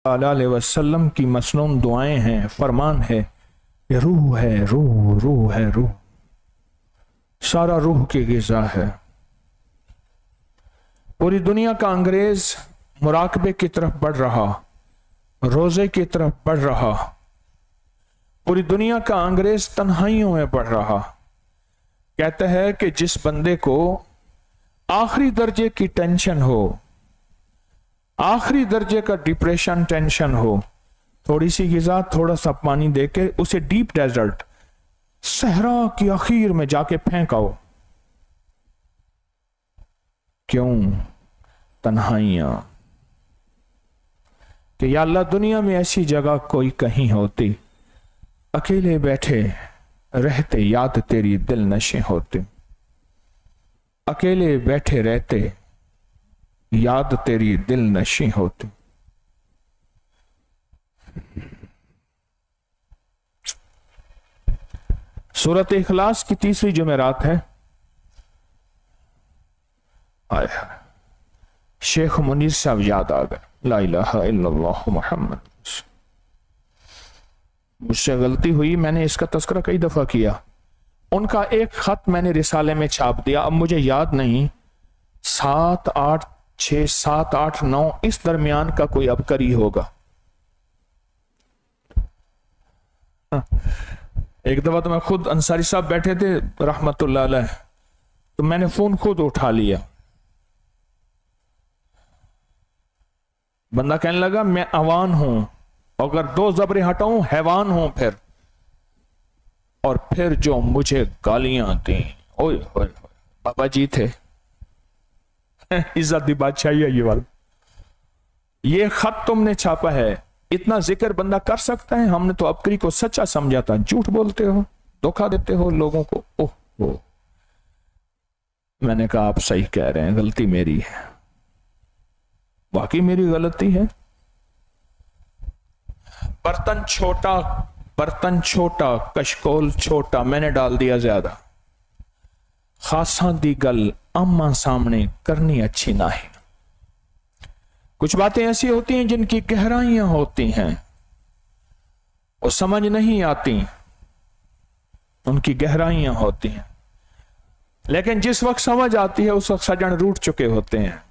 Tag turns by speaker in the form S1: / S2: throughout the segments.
S1: अलैहि वसल्लम की मसनून दुआएं हैं, फरमान है, रूह है, रूह, रूह है, रूह, सारा रूह की ग़िज़ा है। पूरी दुनिया का अंग्रेज मुराकबे की तरफ बढ़ रहा, रोजे की तरफ बढ़ रहा, पूरी दुनिया का अंग्रेज तन्हाइयों में बढ़ रहा। कहते हैं कि जिस बंदे को आखिरी दर्जे की टेंशन हो, आखिरी दर्जे का डिप्रेशन, टेंशन हो, थोड़ी सी ग़िज़ा, थोड़ा सा पानी देके उसे डीप डेजर्ट, सहरा की आखिर में जाके फेंकाओ। क्यों? तन्हाइयां। कि या अल्लाह दुनिया में ऐसी जगह कोई कहीं होती, अकेले बैठे रहते याद तेरी दिल नशे होते, अकेले बैठे रहते याद तेरी दिल नशी होती। सूरत इखलास की तीसरी जुमेरात है। आया शेख मुनीर साहब याद आ गए, ला इलाहा इल्लल्लाह मुहम्मद। मुझसे गलती हुई, मैंने इसका तस्करा कई दफा किया। उनका एक खत मैंने रिसाले में छाप दिया, अब मुझे याद नहीं, 7, 8, 6, 7, 8, 9 इस दरमियान का कोई अबकरी होगा। एक दफा तो मैं खुद, अंसारी साहब बैठे थे रहमतुल्लाह अलैह, तो मैंने फोन खुद उठा लिया। बंदा कहने लगा मैं अवान हूं, अगर 2 जबरें हटाऊं हैवान हूं फिर। और फिर जो मुझे गालियां दी, ओए ओए, बाबा जी थे इज्जत दी बादशाही है ये वाला। ये खत तुमने छापा है, इतना जिक्र बंदा कर सकता है? हमने तो अबकरी को सच्चा समझा था। झूठ बोलते हो, धोखा देते हो लोगों को। ओह, मैंने कहा आप सही कह रहे हैं, गलती मेरी है, वाकई मेरी गलती है। बर्तन छोटा, कशकोल छोटा, मैंने डाल दिया ज्यादा। खासा दी गल अम्मा सामने करनी अच्छी ना है। कुछ बातें ऐसी होती हैं जिनकी गहराइयां होती हैं, वो समझ नहीं आती, उनकी गहराइयां होती हैं। लेकिन जिस वक्त समझ आती है उस वक्त सजन रूठ चुके होते हैं,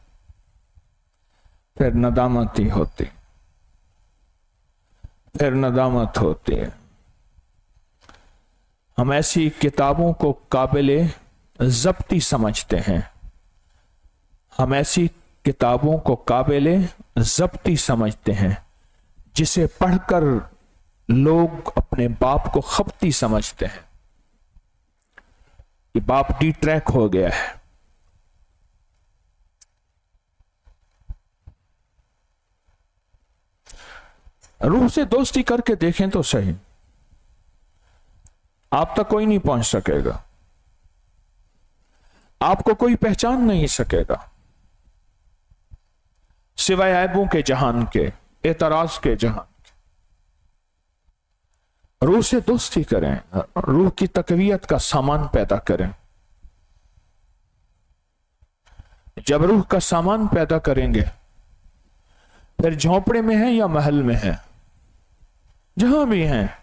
S1: फिर नदामत ही होती, फिर नदामत होती है। हम ऐसी किताबों को काबिले ज़ब्ती समझते हैं, हम ऐसी किताबों को काबिले ज़ब्ती समझते हैं जिसे पढ़कर लोग अपने बाप को खपती समझते हैं कि बाप डी ट्रैक हो गया है। रूह से दोस्ती करके देखें तो सही, आप तक कोई नहीं पहुंच सकेगा, आपको कोई पहचान नहीं सकेगा सिवाय ऐबों के जहान के, एतराज के जहान के। रूह से दोस्ती करें, रूह की तकवीयत का सामान पैदा करें। जब रूह का सामान पैदा करेंगे, फिर झोंपड़े में है या महल में है, जहां भी हैं,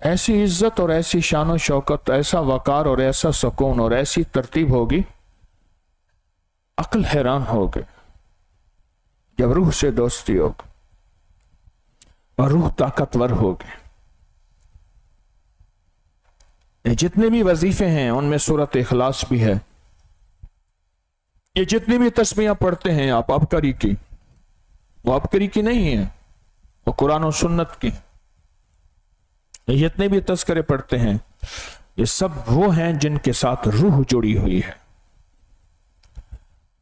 S1: ऐसी इज्जत और ऐसी शान शौकत, ऐसा वकार और ऐसा सुकून और ऐसी तरतीब होगी, अक्ल हैरान होगी। जब रूह से दोस्ती होगी और रूह ताकतवर होगी। ये जितने भी वजीफे हैं उनमें सूरत इखलास भी है। ये जितनी भी तस्बीहां पढ़ते हैं आप अबकरी की, वो अबकरी की नहीं है, वो कुरान और सुन्नत की। ये जितने भी तस्करे पढ़ते हैं, ये सब वो हैं जिनके साथ रूह जुड़ी हुई है,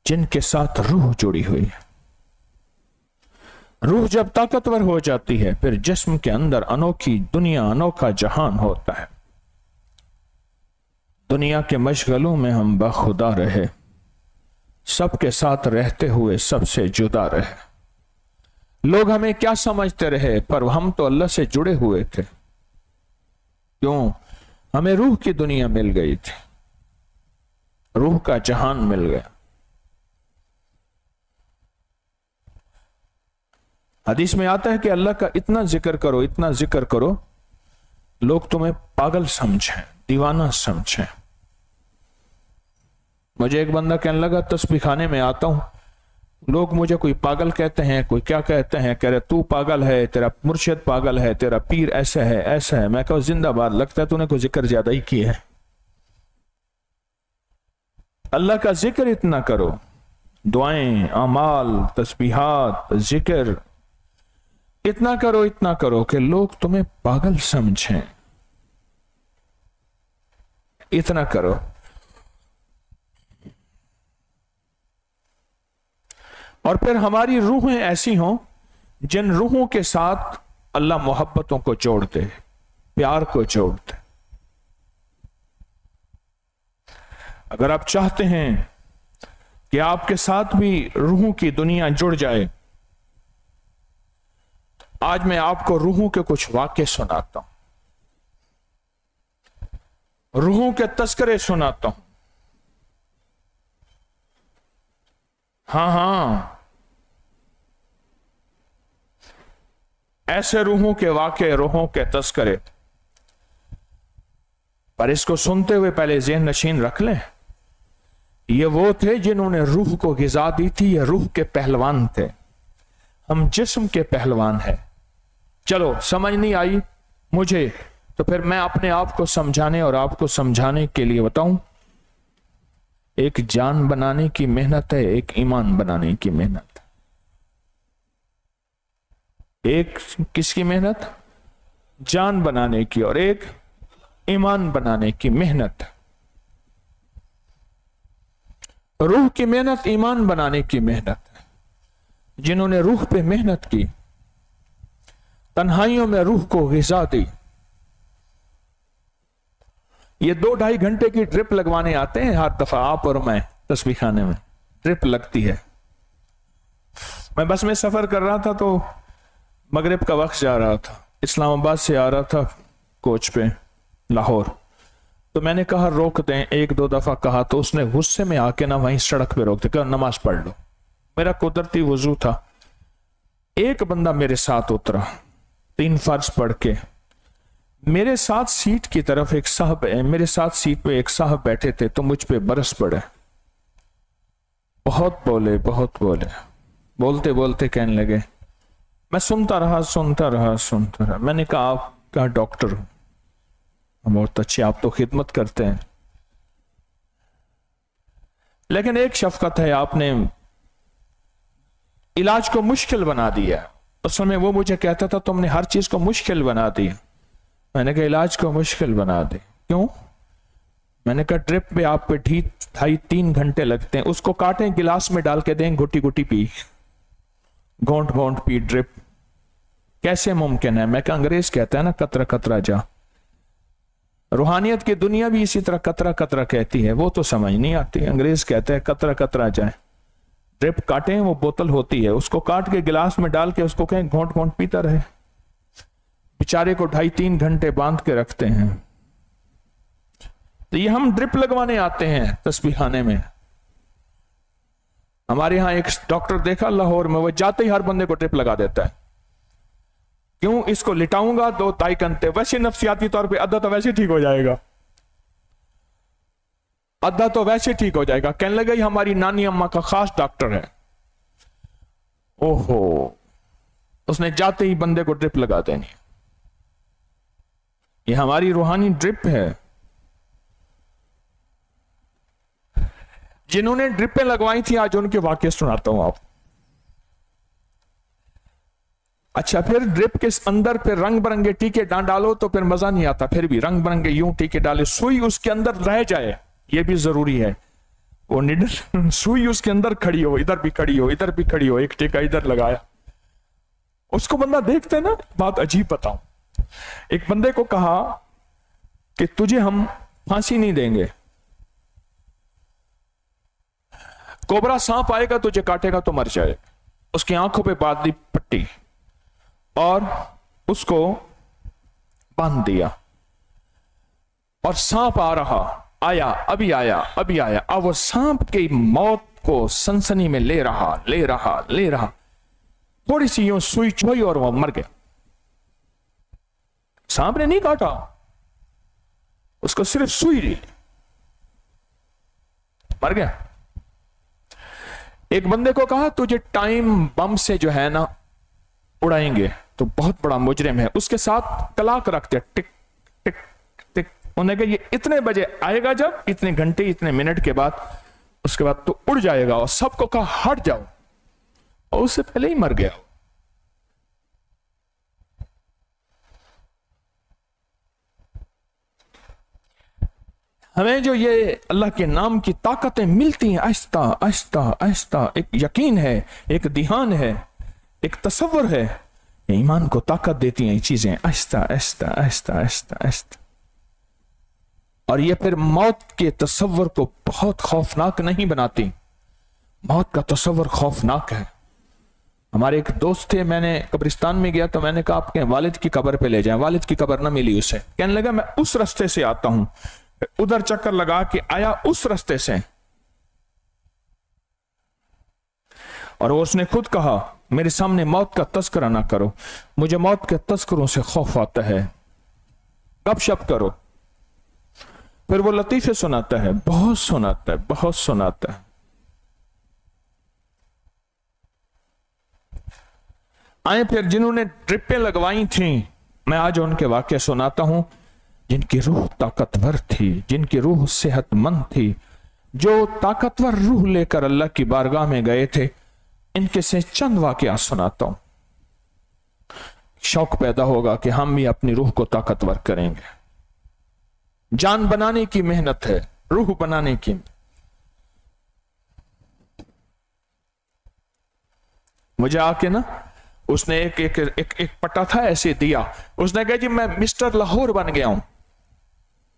S1: जिनके साथ रूह जुड़ी हुई है। रूह जब ताकतवर हो जाती है, फिर जिस्म के अंदर अनोखी दुनिया, अनोखा जहान होता है। दुनिया के मशगलों में हम बखुदा रहे, सबके साथ रहते हुए सबसे जुदा रहे। लोग हमें क्या समझते रहे, पर हम तो अल्लाह से जुड़े हुए थे। क्यों? हमें रूह की दुनिया मिल गई थी, रूह का जहान मिल गया। हदीस में आता है कि अल्लाह का इतना जिक्र करो, इतना जिक्र करो, लोग तुम्हें पागल समझें, दीवाना समझें। मुझे एक बंदा कहने लगा, तस्बीह खाने में आता हूं, लोग मुझे कोई पागल कहते हैं, कोई क्या कहते हैं, कह रहे तू पागल है, तेरा मुर्शिद पागल है, तेरा पीर ऐसा है ऐसा है। मैं कहूं जिंदाबाद, लगता है तूने कोई जिक्र ज्यादा ही किया है। अल्लाह का जिक्र इतना करो, दुआएं, अमाल, तस्बीहात, जिक्र इतना करो कि लोग तुम्हें पागल समझें। इतना करो। और फिर हमारी रूहें ऐसी हों जिन रूहों के साथ अल्लाह मोहब्बतों को जोड़ दे, प्यार को जोड़ दे। अगर आप चाहते हैं कि आपके साथ भी रूहों की दुनिया जुड़ जाए, आज मैं आपको रूहों के कुछ वाक्य सुनाता हूं, रूहों के तस्करे सुनाता हूं। हाँ, ऐसे रूहों के वाक्य, रूहों के तस्करे। पर इसको सुनते हुए पहले ज़हन नशीन रख लें, ये वो थे जिन्होंने रूह को गिज़ा दी थी, ये रूह के पहलवान थे। हम जिस्म के पहलवान हैं। चलो, समझ नहीं आई मुझे तो फिर मैं अपने आप को समझाने और आपको समझाने के लिए बताऊं, एक जान बनाने की मेहनत है, एक ईमान बनाने की मेहनत। एक किसकी मेहनत? जान बनाने की, और एक ईमान बनाने की मेहनत। रूह की मेहनत, ईमान बनाने की मेहनत। जिन्होंने रूह पे मेहनत की, तन्हाइयों में रूह को ग़िज़ा दी। ये 2-2.5 घंटे की ड्रिप लगवाने आते हैं हर दफा, आप और मैं तस्बीह खाने में ड्रिप लगती है। मैं बस में सफर कर रहा था तो मगरिब का वक्त जा रहा था, इस्लामाबाद से आ रहा था कोच पे लाहौर। तो मैंने कहा रोक दें, 1-2 दफा कहा तो उसने गुस्से में आके ना वहीं सड़क पे रोक दे, कहा नमाज पढ़ लो। मेरा कुदरती वजू था। एक बंदा मेरे साथ उतरा, 3 फर्ज पढ़ के। मेरे साथ सीट की तरफ एक साहब है, मेरे साथ सीट पे एक साहब बैठे थे, तो मुझ पे बरस पड़े। बहुत बोले, बहुत बोले, बोलते बोलते कहने लगे। मैं सुनता रहा। मैंने कहा आप क्या डॉक्टर हो? बहुत अच्छी, आप तो खिदमत करते हैं, लेकिन एक शफकत है, आपने इलाज को मुश्किल बना दिया। उस समय वो मुझे कहता था तुमने हर चीज को मुश्किल बना दिया। मैंने कहा इलाज को मुश्किल बना दे, क्यों? मैंने कहा ड्रिप पे आप पे 2.5-3 घंटे लगते हैं, उसको काटें, गिलास में डाल के दें, घुटी घुटी पी, घोंट घोंट पी ड्रिप। कैसे मुमकिन है? मैं कहा अंग्रेज कहता है ना, कतरा कतरा जा। रूहानियत की दुनिया भी इसी तरह कतरा कतरा कहती है, वो तो समझ नहीं आती। अंग्रेज कहते हैं कतरा कतरा जाए। ड्रिप काटें, वो बोतल होती है, उसको काट के गिलास में डाल के उसको कहें घोंट घोंट पीता रहे। बेचारे को 2.5-3 घंटे बांध के रखते हैं। तो ये हम ड्रिप लगवाने आते हैं तस्बीह खाने में। हमारे यहां एक डॉक्टर देखा लाहौर में, वो जाते ही हर बंदे को ड्रिप लगा देता है। क्यों? इसको लिटाऊंगा 2-2.5 घंटे, वैसे नफ्सियाती तौर पे आधा तो वैसे ठीक हो जाएगा, आधा तो वैसे ठीक हो जाएगा। कहने लगे हमारी नानी अम्मा का खास डॉक्टर है। ओहो, उसने जाते ही बंदे को ड्रिप लगा देनी। ये हमारी रूहानी ड्रिप है। जिन्होंने ड्रिपें लगवाई थी आज उनके वाक्य सुनाता हूं आप। अच्छा, फिर ड्रिप के अंदर फिर रंग बिरंगे टीके डालो तो फिर मजा नहीं आता। फिर भी रंग बिरंगे यूं टीके डाले, सुई उसके अंदर रह जाए, ये भी जरूरी है। वो निडल सुई उसके अंदर खड़ी हो, इधर भी खड़ी हो, इधर भी खड़ी हो। एक टीका इधर लगाया, उसको बंदा देखते ना, बात अजीब बताऊं। एक बंदे को कहा कि तुझे हम फांसी नहीं देंगे, कोबरा सांप आएगा तुझे काटेगा तो मर जाए। उसकी आंखों पे बांध दी पट्टी और उसको बांध दिया, और सांप आ रहा, आया, अभी आया, अभी आया। अब वो सांप की मौत को सनसनी में ले रहा। थोड़ी सी यूं सुई चुई और वो मर गया। सांप ने नहीं काटा, उसको सिर्फ सुई ली, मर गया। एक बंदे को कहा तुझे टाइम बम से जो है ना उड़ाएंगे, तो बहुत बड़ा मुजरिम है, उसके साथ क्लॉक रखते टिक टिक टिक। उन्होंने कहा ये इतने बजे आएगा, जब इतने घंटे इतने मिनट के बाद, उसके बाद तो उड़ जाएगा। और सबको कहा हट जाओ, और उससे पहले ही मर गया। हमें जो ये अल्लाह के नाम की ताकतें मिलती हैं, आहिस्ता आहिस्ता आहिस्ता, एक यकीन है, एक ध्यान है, एक तसव्वुर है, ईमान को ताकत देती हैं ये चीजें, आहिस्ता आहिस्ता आहिस्ता आहिस्ता आहिस्ता। और ये फिर मौत के तसव्वुर को बहुत खौफनाक नहीं बनाती। मौत का तसव्वुर खौफनाक है। हमारे एक दोस्त थे, मैंने कब्रिस्तान में गया तो मैंने कहा आपके वालिद की कब्र पे ले जाएं। वालिद की कब्र ना मिली उसे। कहने लगा मैं उस रास्ते से आता हूं, उधर चक्कर लगा के आया उस रास्ते से, और उसने खुद कहा मेरे सामने मौत का तस्करा ना करो, मुझे मौत के तस्करों से खौफ आता है। गपशप करो। फिर वो लतीफे सुनाता है, बहुत सुनाता है, बहुत सुनाता है। आए फिर जिन्होंने ड्रिपें लगवाई थी, मैं आज उनके वाक्य सुनाता हूं, जिनकी रूह ताकतवर थी, जिनकी रूह सेहतमंद थी, जो ताकतवर रूह लेकर अल्लाह की बारगाह में गए थे। इनके से चंद वाकया सुनाता हूं, शौक पैदा होगा कि हम भी अपनी रूह को ताकतवर करेंगे। जान बनाने की मेहनत है, रूह बनाने की। मुझे आके ना उसने एक एक एक एक पट्टा था ऐसे दिया, उसने कहा जी मैं मिस्टर लाहौर बन गया हूं,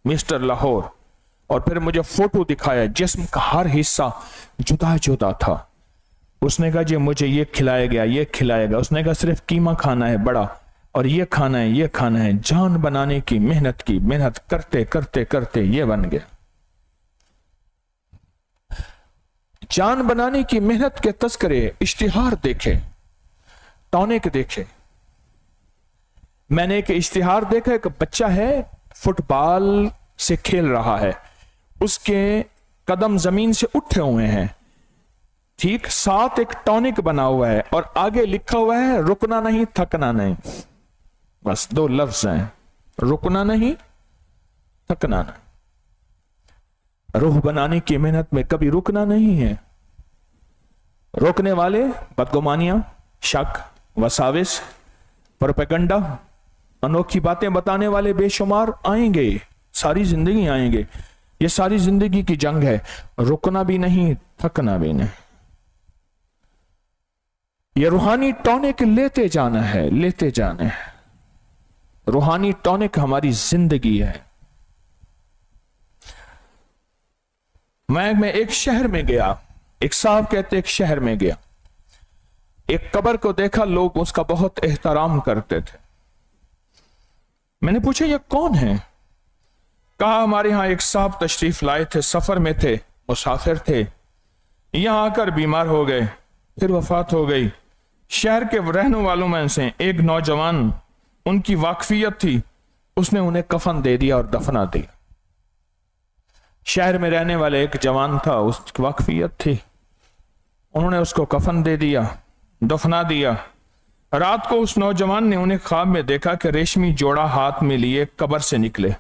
S1: मिस्टर लाहौर। और फिर मुझे फोटो दिखाया, जिस्म का हर हिस्सा जुदा जुदा था। उसने कहा जी मुझे ये खिलाया गया, ये खिलाएगा। उसने कहा सिर्फ कीमा खाना है बड़ा, और ये खाना है, ये खाना है। जान बनाने की मेहनत करते करते करते ये बन गया। जान बनाने की मेहनत के तस्करे, इश्तिहार देखे, टॉनिक देखे। मैंने एक इश्तिहार देखा, एक बच्चा है फुटबॉल से खेल रहा है, उसके कदम जमीन से उठे हुए हैं, ठीक, साथ एक टॉनिक बना हुआ है और आगे लिखा हुआ है रुकना नहीं थकना नहीं। बस दो लफ्ज हैं, रुकना नहीं थकना नहीं। रूह बनाने की मेहनत में कभी रुकना नहीं है। रोकने वाले बदगुमानियां, शक, वसाविस, प्रोपेगेंडा, अनोखी बातें बताने वाले बेशुमार आएंगे, सारी जिंदगी आएंगे। ये सारी जिंदगी की जंग है, रुकना भी नहीं थकना भी नहीं। ये रूहानी टॉनिक लेते जाना है, लेते जाना है। रूहानी टॉनिक हमारी जिंदगी है। मैं एक शहर में गया, एक साहब कहते एक शहर में गया, एक कब्र को देखा, लोग उसका बहुत एहतराम करते थे। मैंने पूछा ये कौन है? कहा हमारे यहां एक साहब तशरीफ लाए थे, सफर में थे, मुसाफिर थे, यहां आकर बीमार हो गए, फिर वफात हो गई। शहर के रहने वालों में से एक नौजवान, उनकी वाकफियत थी, उसने उन्हें कफन दे दिया और दफना दिया। शहर में रहने वाले एक जवान था, उसकी वाकफियत थी, उन्होंने उसको कफन दे दिया, दफना दिया। रात को उस नौजवान ने उन्हें ख्वाब में देखा कि रेशमी जोड़ा हाथ में लिए कब्र से निकले,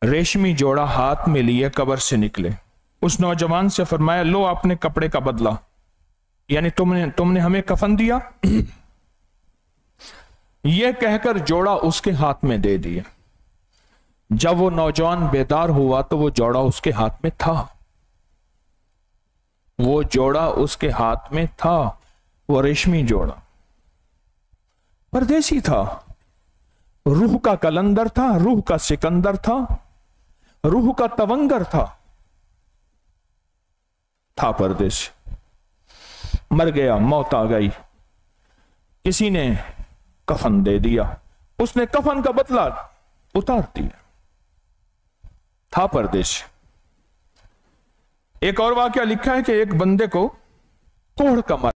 S1: रेशमी जोड़ा हाथ में लिए कब्र से निकले। उस नौजवान से फरमाया लो अपने कपड़े का बदला, यानी तुमने हमें कफन दिया। यह कहकर जोड़ा उसके हाथ में दे दिया। जब वो नौजवान बेदार हुआ तो वो जोड़ा उसके हाथ में था, वो जोड़ा उसके हाथ में था, वो रेशमी जोड़ा। परदेसी था, रूह का कलंदर था, रूह का सिकंदर था, रूह का तवंगर था परदेसी। मर गया, मौत आ गई, किसी ने कफन दे दिया, उसने कफन का बदला उतार दिया, था परदेसी। एक और वाकया लिखा है कि एक बंदे को कोढ़ का